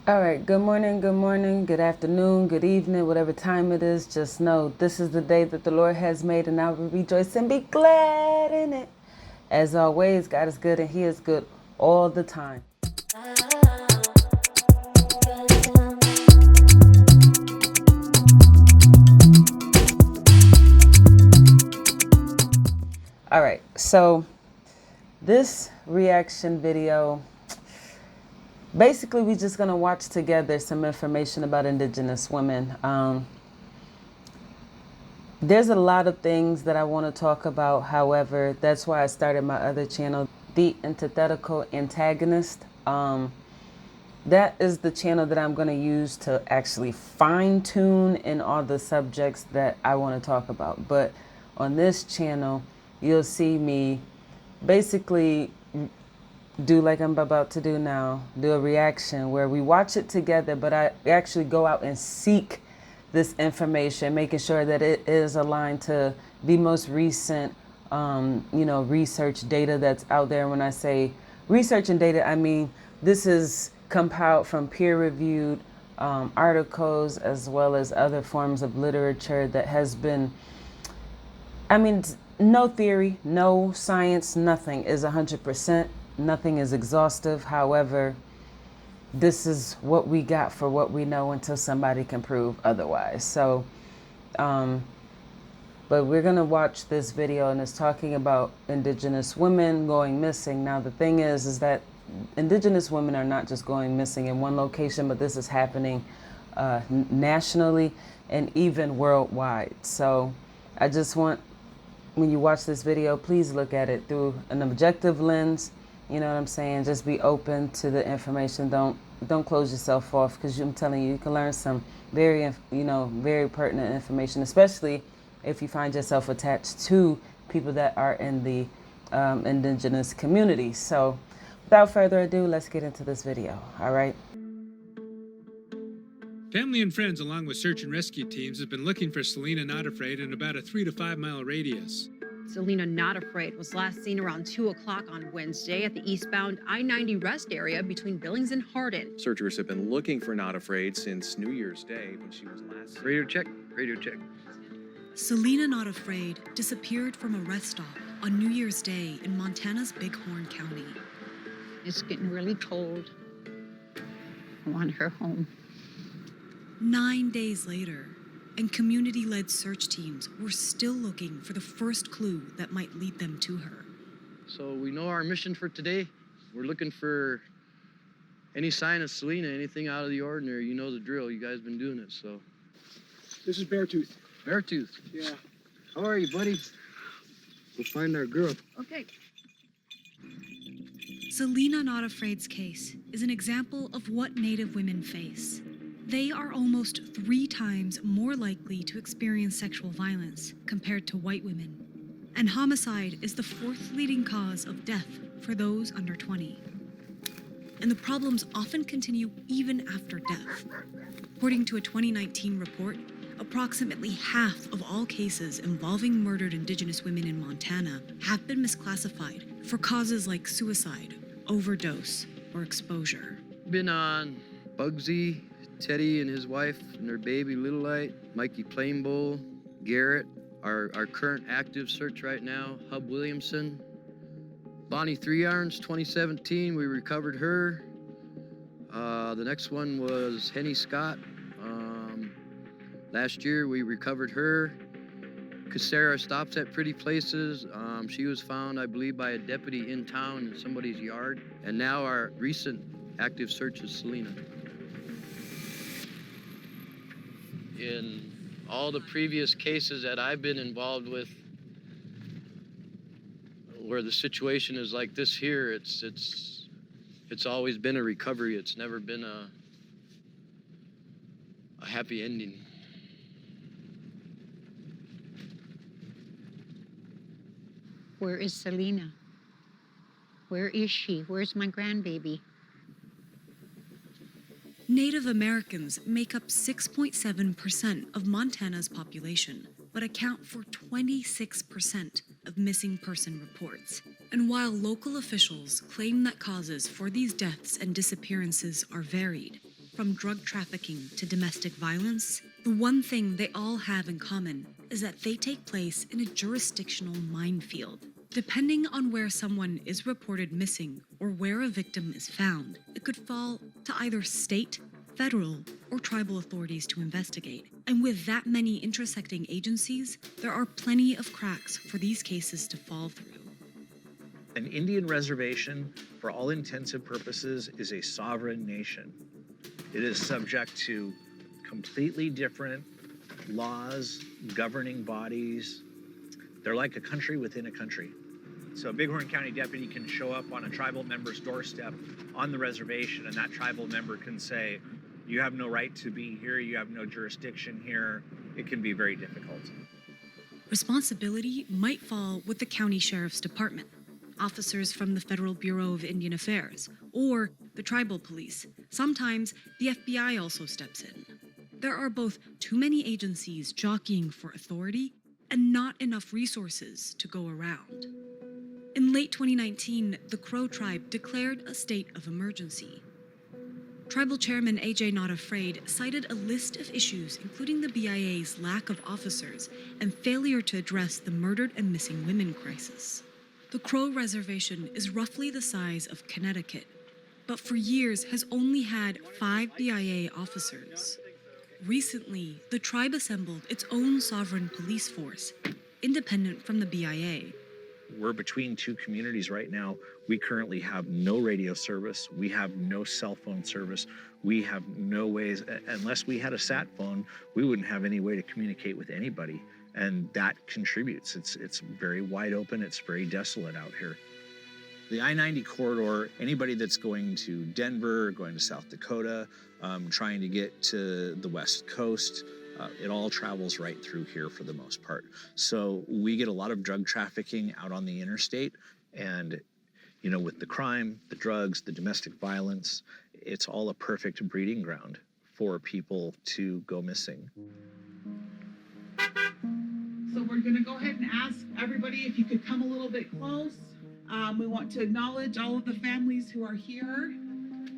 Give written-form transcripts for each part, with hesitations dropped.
All right, good morning, good afternoon, good evening, whatever time it is. Just know this is the day that the Lord has made, and I will rejoice and be glad in it. As always, God is good and He is good all the time. All right, so this reaction video, basically we're just going to watch together some information about Indigenous women. There's a lot of things that I want to talk about. However, that's why I started my other channel, The Antithetical Antagonist. That is the channel that I'm going to use to actually fine tune in all the subjects that I want to talk about. But on this channel, you'll see me basically do like I'm about to do now, do a reaction where we watch it together, but I actually go out and seek this information, making sure that it is aligned to the most recent, research data that's out there. When I say research and data, I mean this is compiled from peer-reviewed articles as well as other forms of literature that has been, no theory, no science, nothing is 100%. Nothing is exhaustive. However, this is what we got for what we know until somebody can prove otherwise. So, but we're going to watch this video, and it's talking about Indigenous women going missing. Now, the thing is that Indigenous women are not just going missing in one location, but this is happening nationally and even worldwide. So I just want, when you watch this video, please look at it through an objective lens. You know what I'm saying? Just be open to the information. Don't close yourself off, because I'm telling you, you can learn some very, very pertinent information, especially if you find yourself attached to people that are in the Indigenous community. So without further ado, let's get into this video. All right. Family and friends, along with search and rescue teams, have been looking for Selena Not Afraid in about a 3 to 5 mile radius. Selena Not Afraid was last seen around 2 o'clock on Wednesday at the eastbound I-90 rest area between Billings and Hardin. Searchers have been looking for Not Afraid since New Year's Day, when she was last seen. Radio check, radio check. Selena Not Afraid disappeared from a rest stop on New Year's Day in Montana's Bighorn County. It's getting really cold. I want her home. 9 days later, and community-led search teams were still looking for the first clue that might lead them to her. So we know our mission for today. We're looking for any sign of Selena, anything out of the ordinary. You know the drill. You guys been doing it, so. This is Beartooth. Beartooth? Yeah. How are you, buddy? We'll find our girl. Okay. Selena Not Afraid's case is an example of what Native women face. They are almost 3 times more likely to experience sexual violence compared to white women. And homicide is the 4th leading cause of death for those under 20. And the problems often continue even after death. According to a 2019 report, approximately half of all cases involving murdered Indigenous women in Montana have been misclassified for causes like suicide, overdose, or exposure. Been on Bugsy, Teddy and his wife and their baby Little Light, Mikey Plainbowl, Garrett, our current active search right now, Hub Williamson, Bonnie Three Irons, 2017, we recovered her. The next one was Henny Scott. Last year we recovered her. Casera stops at Pretty Places. She was found, I believe, by a deputy in town in somebody's yard. And now our recent active search is Selena. In all the previous cases that I've been involved with, where the situation is like this here, it's always been a recovery. It's never been a happy ending. Where is Selena? Where is she? Where's my grandbaby? Native Americans make up 6.7% of Montana's population, but account for 26% of missing person reports. And while local officials claim that causes for these deaths and disappearances are varied, From drug trafficking to domestic violence, the one thing they all have in common is that they take place in a jurisdictional minefield. Depending on where someone is reported missing or where a victim is found, it could fall to either state, federal, or tribal authorities to investigate. And with that many intersecting agencies, there are plenty of cracks for these cases to fall through. An Indian reservation, for all intents and purposes, is a sovereign nation. It is subject to completely different laws, governing bodies. They're like a country within a country. So a Bighorn County deputy can show up on a tribal member's doorstep on the reservation, and that tribal member can say, you have no right to be here, you have no jurisdiction here. It can be very difficult. Responsibility might fall with the county sheriff's department, officers from the Federal Bureau of Indian Affairs, or the tribal police. Sometimes the FBI also steps in. There are both too many agencies jockeying for authority and not enough resources to go around. In late 2019, the Crow tribe declared a state of emergency. Tribal Chairman AJ Not Afraid cited a list of issues, including the BIA's lack of officers and failure to address the murdered and missing women crisis. The Crow Reservation is roughly the size of Connecticut, but for years has only had 5 BIA officers. Recently, the tribe assembled its own sovereign police force, independent from the BIA. We're between two communities right now. We currently have no radio service. We have no cell phone service. We have no ways, unless we had a sat phone, we wouldn't have any way to communicate with anybody. And that contributes. It's very wide open. It's very desolate out here. The I-90 corridor, anybody that's going to Denver, going to South Dakota, trying to get to the West Coast, it all travels right through here for the most part. So we get a lot of drug trafficking out on the interstate, and you know, with the crime, the drugs, the domestic violence, it's all a perfect breeding ground for people to go missing. So we're going to go ahead and ask everybody if you could come a little bit close. We want to acknowledge all of the families who are here.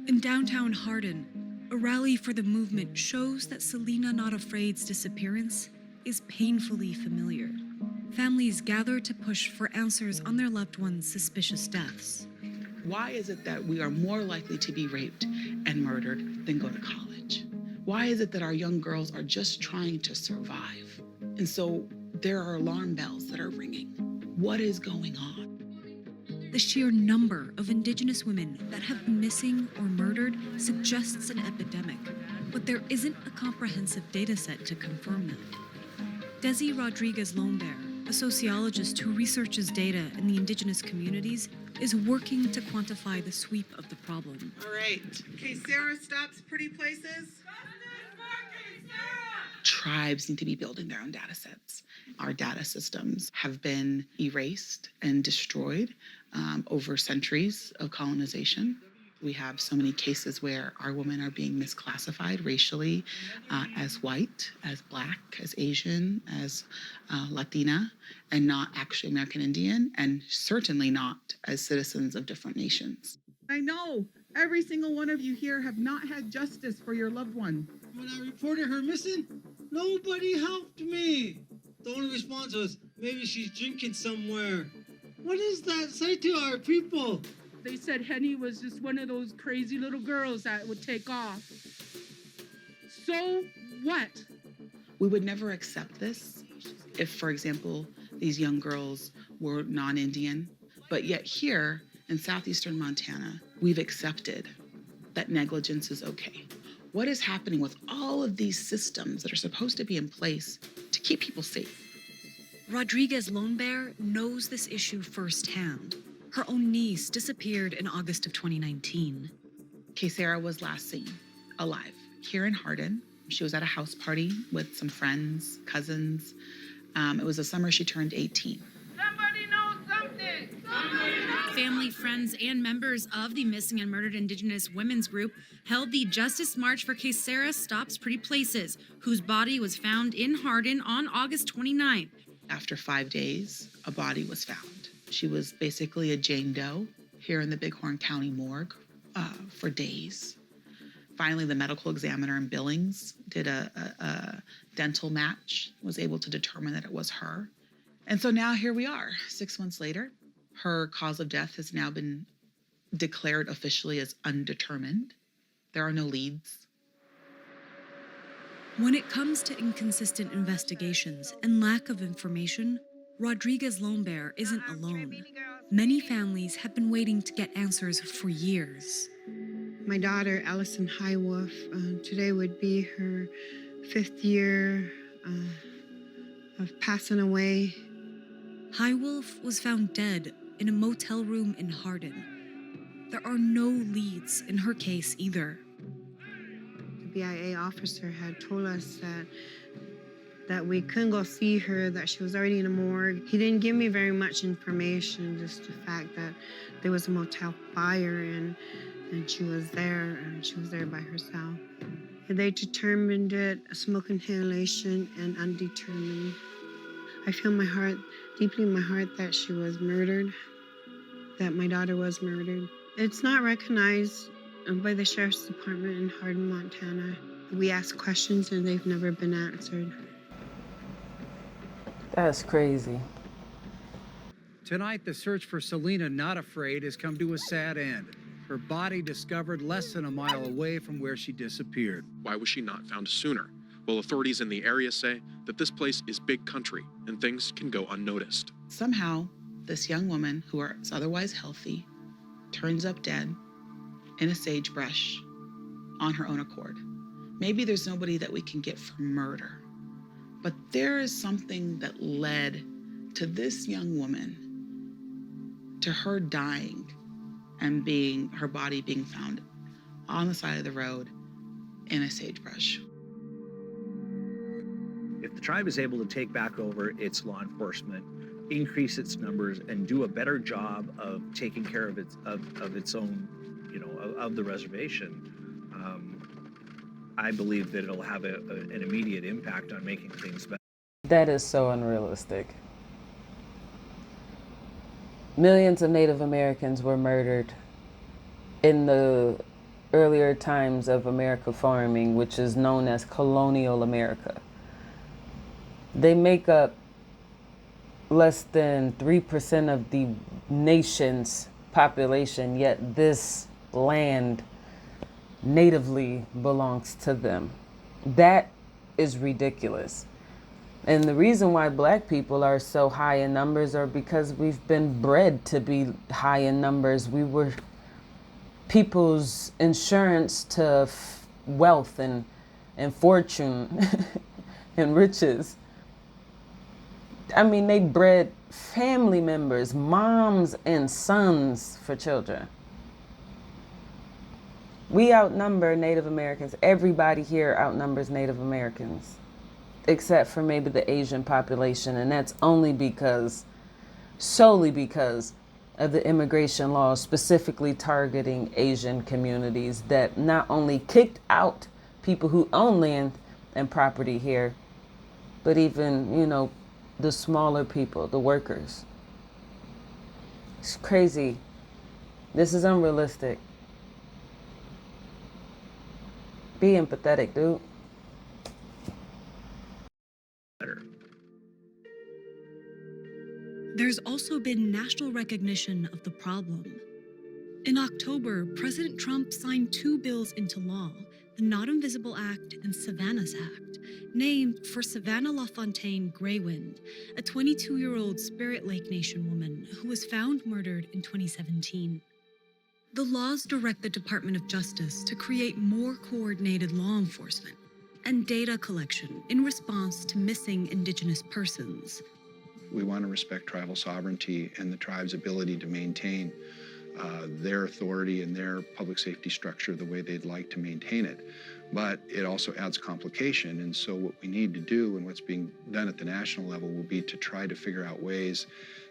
In downtown Hardin, a rally for the movement shows that Selena Not Afraid's disappearance is painfully familiar. Families gather to push for answers on their loved ones' suspicious deaths. Why is it that we are more likely to be raped and murdered than go to college? Why is it that our young girls are just trying to survive? And so there are alarm bells that are ringing. What is going on? The sheer number of Indigenous women that have been missing or murdered suggests an epidemic, but there isn't a comprehensive data set to confirm that. Desi Rodriguez-Lombert, a sociologist who researches data in the Indigenous communities, is working to quantify the sweep of the problem. All right. Okay, Sarah stops Pretty Places. Tribes need to be building their own data sets. Our data systems have been erased and destroyed over centuries of colonization. We have so many cases where our women are being misclassified racially as white, as Black, as Asian, as Latina, and not actually American Indian, and certainly not as citizens of different nations. I know every single one of you here have not had justice for your loved one. When I reported her missing, nobody helped me. The only response was, maybe she's drinking somewhere. What does that say to our people? They said Henny was just one of those crazy little girls that would take off. So what? We would never accept this if, for example, these young girls were non-Indian. But yet here in southeastern Montana, we've accepted that negligence is okay. What is happening with all of these systems that are supposed to be in place to keep people safe? Rodriguez-Lombert knows this issue firsthand. Her own niece disappeared in August of 2019. Sarah was last seen alive here in Hardin. She was at a house party with some friends, cousins. It was the summer she turned 18. Somebody knows something! Family, friends, and members of the Missing and Murdered Indigenous Women's Group held the Justice March for Sarah Stops Pretty Places, whose body was found in Hardin on August 29th. After 5 days, a body was found. She was basically a Jane Doe here in the Bighorn County morgue for days. Finally, the medical examiner in Billings did a dental match, was able to determine that it was her. And so now here we are, 6 months later. Her cause of death has now been declared officially as undetermined. There are no leads. When it comes to inconsistent investigations and lack of information, Rodriguez-Lombert isn't alone. Many families have been waiting to get answers for years. My daughter, Allison Highwolf, today would be her 5th year of passing away. Highwolf was found dead in a motel room in Hardin. There are no leads in her case either. The BIA officer had told us that we couldn't go see her, that she was already in a morgue. He didn't give me very much information, just the fact that there was a motel fire and she was there by herself. They determined it smoke inhalation and undetermined. I feel deeply in my heart that she was murdered, that my daughter was murdered. It's not recognized by the Sheriff's Department in Hardin, Montana. We ask questions and they've never been answered. That's crazy. Tonight, the search for Selena Not Afraid has come to a sad end. Her body discovered less than a mile away from where she disappeared. Why was she not found sooner? Well, authorities in the area say that this place is big country and things can go unnoticed. Somehow, this young woman, who is otherwise healthy, turns up dead in a sagebrush on her own accord. Maybe there's nobody that we can get for murder, but there is something that led to this young woman, to her dying and her body being found on the side of the road in a sagebrush. If the tribe is able to take back over its law enforcement, increase its numbers, and do a better job of taking care of its own, of the reservation, I believe that it'll have an immediate impact on making things better. That is so unrealistic. Millions of Native Americans were murdered in the earlier times of America farming, which is known as Colonial America. They make up less than 3% of the nation's population, yet this land natively belongs to them. That is ridiculous. And the reason why Black people are so high in numbers are because we've been bred to be high in numbers. We were people's insurance to wealth and fortune and riches. I mean, they bred family members, moms and sons for children. We outnumber Native Americans. Everybody here outnumbers Native Americans, except for maybe the Asian population, and that's solely because of the immigration laws specifically targeting Asian communities that not only kicked out people who own land and property here, but even, the smaller people, the workers. It's crazy. This is unrealistic. Be empathetic, dude. There's also been national recognition of the problem. In October, President Trump signed 2 bills into law, the Not Invisible Act and Savannah's Act, named for Savannah LaFontaine Graywind, a 22-year-old Spirit Lake Nation woman who was found murdered in 2017. The laws direct the Department of Justice to create more coordinated law enforcement and data collection in response to missing Indigenous persons. We want to respect tribal sovereignty and the tribe's ability to maintain their authority and their public safety structure the way they'd like to maintain it. But it also adds complication, and so what we need to do and what's being done at the national level will be to try to figure out ways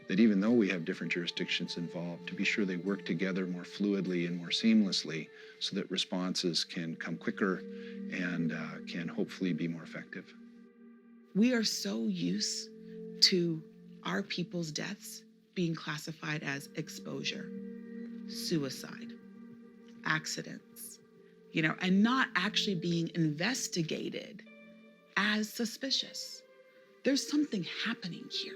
that even though we have different jurisdictions involved, to be sure they work together more fluidly and more seamlessly so that responses can come quicker and can hopefully be more effective. We are so used to our people's deaths being classified as exposure, suicide, accidents, and not actually being investigated as suspicious. There's something happening here.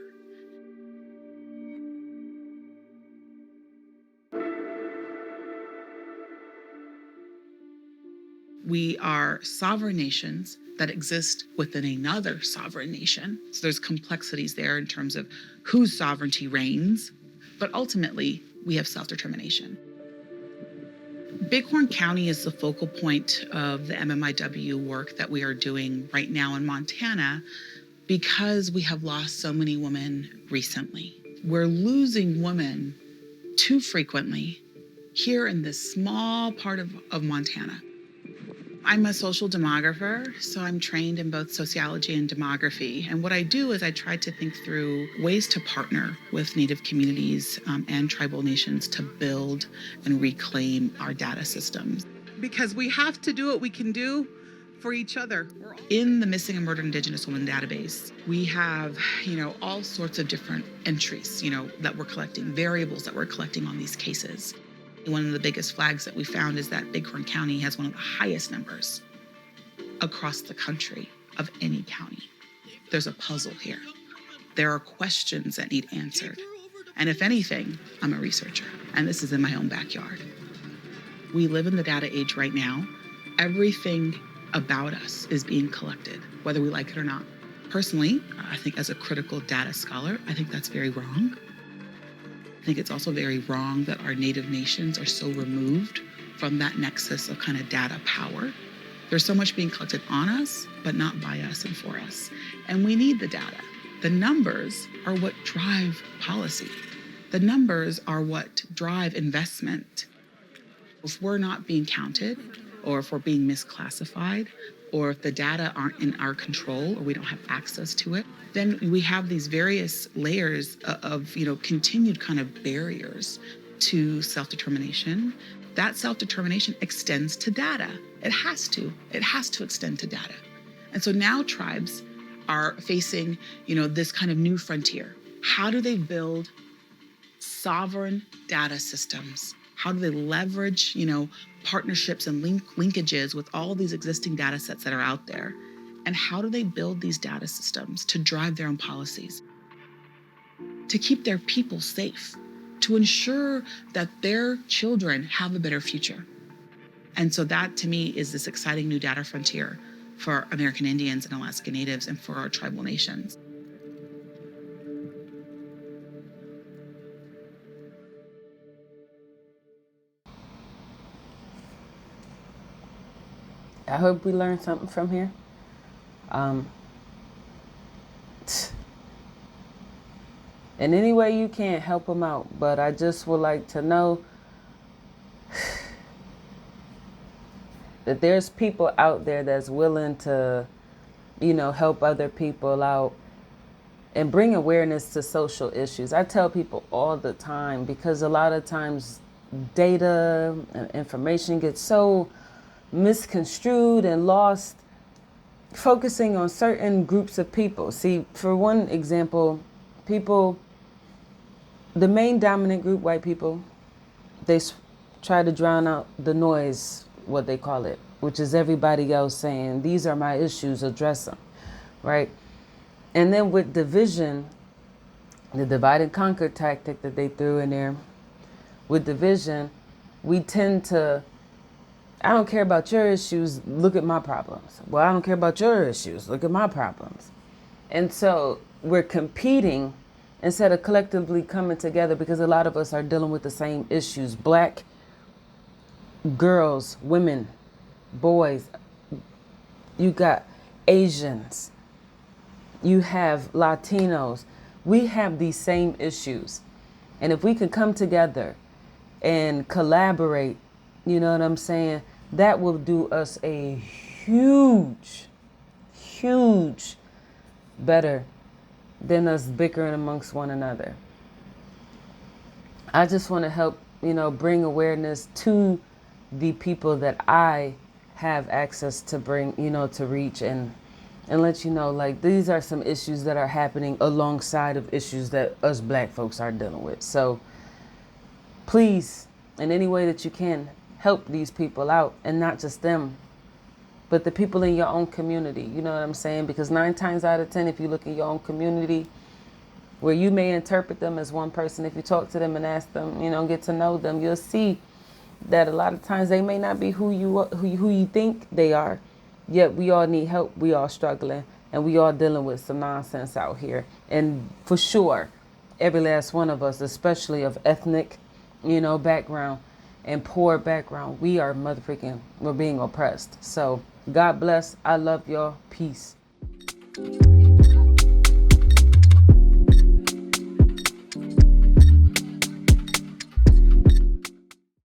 We are sovereign nations that exist within another sovereign nation. So there's complexities there in terms of whose sovereignty reigns, but ultimately we have self-determination. Bighorn County is the focal point of the MMIW work that we are doing right now in Montana because we have lost so many women recently. We're losing women too frequently here in this small part of Montana. I'm a social demographer, so I'm trained in both sociology and demography. And what I do is I try to think through ways to partner with Native communities and tribal nations to build and reclaim our data systems. Because we have to do what we can do for each other. In the Missing and Murdered Indigenous Women database, we have, all sorts of different entries, that we're collecting, variables that we're collecting on these cases. One of the biggest flags that we found is that Bighorn County has one of the highest numbers across the country of any county. There's a puzzle here. There are questions that need answered. And if anything, I'm a researcher, and this is in my own backyard. We live in the data age right now. Everything about us is being collected, whether we like it or not. Personally, I think as a critical data scholar, I think that's very wrong. I think it's also very wrong that our Native nations are so removed from that nexus of kind of data power. There's so much being collected on us, but not by us and for us. And we need the data. The numbers are what drive policy. The numbers are what drive investment. If we're not being counted, or if we're being misclassified, or if the data aren't in our control or we don't have access to it, then we have these various layers of continued kind of barriers to self-determination. That self-determination extends to data. It has to extend to data. And so now tribes are facing, this kind of new frontier. How do they build sovereign data systems? How do they leverage, partnerships and linkages with all these existing data sets that are out there? And how do they build these data systems to drive their own policies, to keep their people safe, to ensure that their children have a better future? And so that, to me, is this exciting new data frontier for American Indians and Alaska Natives and for our tribal nations. I hope we learned something from here. In any way you can, help them out. But I just would like to know that there's people out there that's willing to, help other people out and bring awareness to social issues. I tell people all the time, because a lot of times data and information gets so misconstrued and lost, focusing on certain groups of people. See, for one example, the main dominant group, white people, they try to drown out the noise, what they call it, which is everybody else saying, these are my issues, address them, right? And then with division, the divide and conquer tactic that they threw in there, with division, we tend to, I don't care about your issues, look at my problems. Well, I don't care about your issues, look at my problems. And so we're competing instead of collectively coming together, because a lot of us are dealing with the same issues. Black girls, women, boys, you got Asians, you have Latinos. We have these same issues. And if we could come together and collaborate, you know what I'm saying, that will do us a huge better than us bickering amongst one another. I just want to help, bring awareness to the people that I have access to bring, to reach and let you know, like, these are some issues that are happening alongside of issues that us Black folks are dealing with. So please, in any way that you can, help these people out, and not just them, but the people in your own community. You know what I'm saying? Because 9 times out of 10, if you look in your own community, where you may interpret them as one person, if you talk to them and ask them, you know, get to know them, you'll see that a lot of times they may not be who you think they are. Yet we all need help. We all struggling, and we all dealing with some nonsense out here. And for sure, every last one of us, especially of ethnic, you know, background and poor background, we're being oppressed. So God bless. I love y'all. Peace.